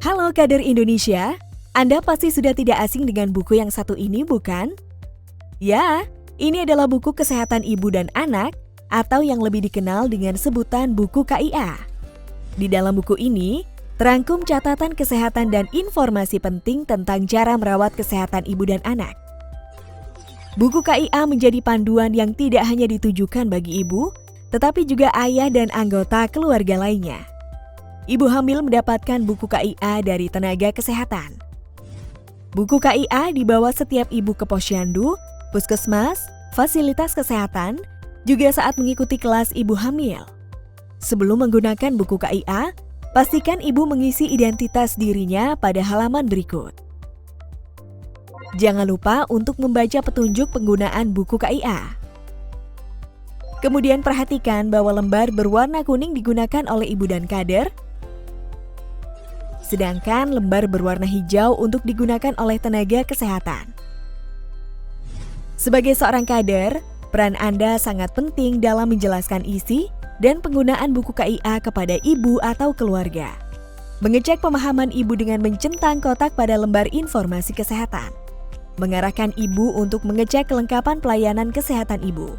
Halo kader Indonesia, Anda pasti sudah tidak asing dengan buku yang satu ini bukan? Ya, ini adalah buku Kesehatan Ibu dan Anak atau yang lebih dikenal dengan sebutan buku KIA. Di dalam buku ini, terangkum catatan kesehatan dan informasi penting tentang cara merawat kesehatan ibu dan anak. Buku KIA menjadi panduan yang tidak hanya ditujukan bagi ibu, tetapi juga ayah dan anggota keluarga lainnya. Ibu hamil mendapatkan buku KIA dari tenaga kesehatan. Buku KIA dibawa setiap ibu ke posyandu, puskesmas, fasilitas kesehatan, juga saat mengikuti kelas ibu hamil. Sebelum menggunakan buku KIA, pastikan ibu mengisi identitas dirinya pada halaman berikut. Jangan lupa untuk membaca petunjuk penggunaan buku KIA. Kemudian perhatikan bahwa lembar berwarna kuning digunakan oleh ibu dan kader, sedangkan lembar berwarna hijau untuk digunakan oleh tenaga kesehatan. Sebagai seorang kader, peran Anda sangat penting dalam menjelaskan isi dan penggunaan buku KIA kepada ibu atau keluarga. Mengecek pemahaman ibu dengan mencentang kotak pada lembar informasi kesehatan. Mengarahkan ibu untuk mengecek kelengkapan pelayanan kesehatan ibu.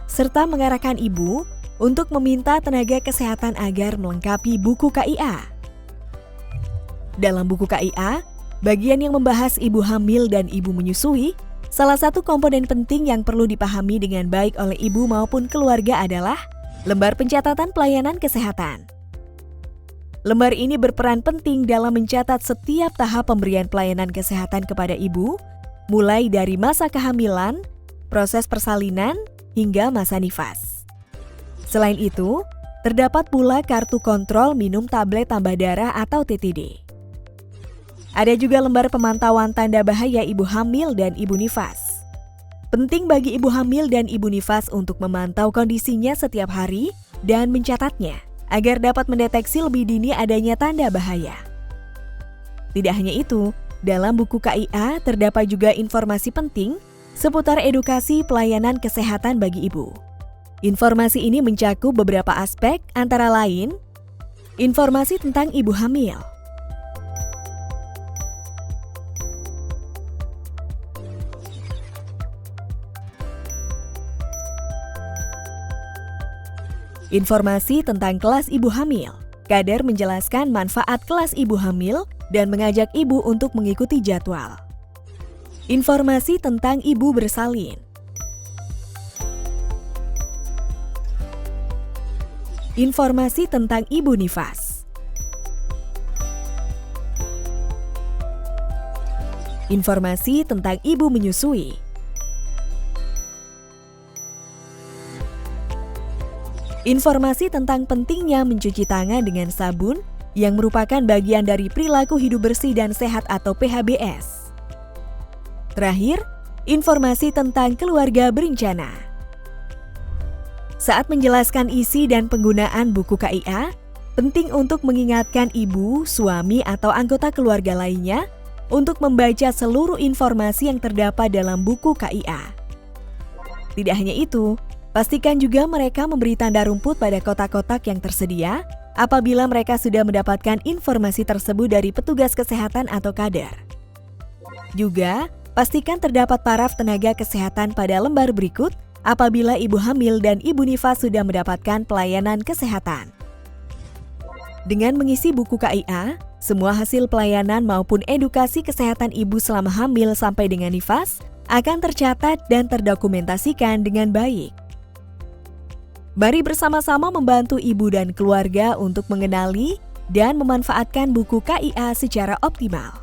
Serta mengarahkan ibu untuk meminta tenaga kesehatan agar melengkapi buku KIA. Dalam buku KIA, bagian yang membahas ibu hamil dan ibu menyusui, salah satu komponen penting yang perlu dipahami dengan baik oleh ibu maupun keluarga adalah lembar pencatatan pelayanan kesehatan. Lembar ini berperan penting dalam mencatat setiap tahap pemberian pelayanan kesehatan kepada ibu, mulai dari masa kehamilan, proses persalinan, hingga masa nifas. Selain itu, terdapat pula kartu kontrol minum tablet tambah darah atau TTD. Ada juga lembar pemantauan tanda bahaya ibu hamil dan ibu nifas. Penting bagi ibu hamil dan ibu nifas untuk memantau kondisinya setiap hari dan mencatatnya, agar dapat mendeteksi lebih dini adanya tanda bahaya. Tidak hanya itu, dalam buku KIA terdapat juga informasi penting seputar edukasi pelayanan kesehatan bagi ibu. Informasi ini mencakup beberapa aspek antara lain, informasi tentang ibu hamil, informasi tentang kelas ibu hamil. Kader menjelaskan manfaat kelas ibu hamil dan mengajak ibu untuk mengikuti jadwal. Informasi tentang ibu bersalin. Informasi tentang ibu nifas. Informasi tentang ibu menyusui. Informasi tentang pentingnya mencuci tangan dengan sabun yang merupakan bagian dari perilaku hidup bersih dan sehat atau PHBS. Terakhir, informasi tentang keluarga berencana. Saat menjelaskan isi dan penggunaan buku KIA, penting untuk mengingatkan ibu, suami, atau anggota keluarga lainnya untuk membaca seluruh informasi yang terdapat dalam buku KIA. Tidak hanya itu, pastikan juga mereka memberi tanda rumput pada kotak-kotak yang tersedia apabila mereka sudah mendapatkan informasi tersebut dari petugas kesehatan atau kader. Juga, pastikan terdapat paraf tenaga kesehatan pada lembar berikut apabila ibu hamil dan ibu nifas sudah mendapatkan pelayanan kesehatan. Dengan mengisi buku KIA, semua hasil pelayanan maupun edukasi kesehatan ibu selama hamil sampai dengan nifas akan tercatat dan terdokumentasikan dengan baik. Mari bersama-sama membantu ibu dan keluarga untuk mengenali dan memanfaatkan buku KIA secara optimal.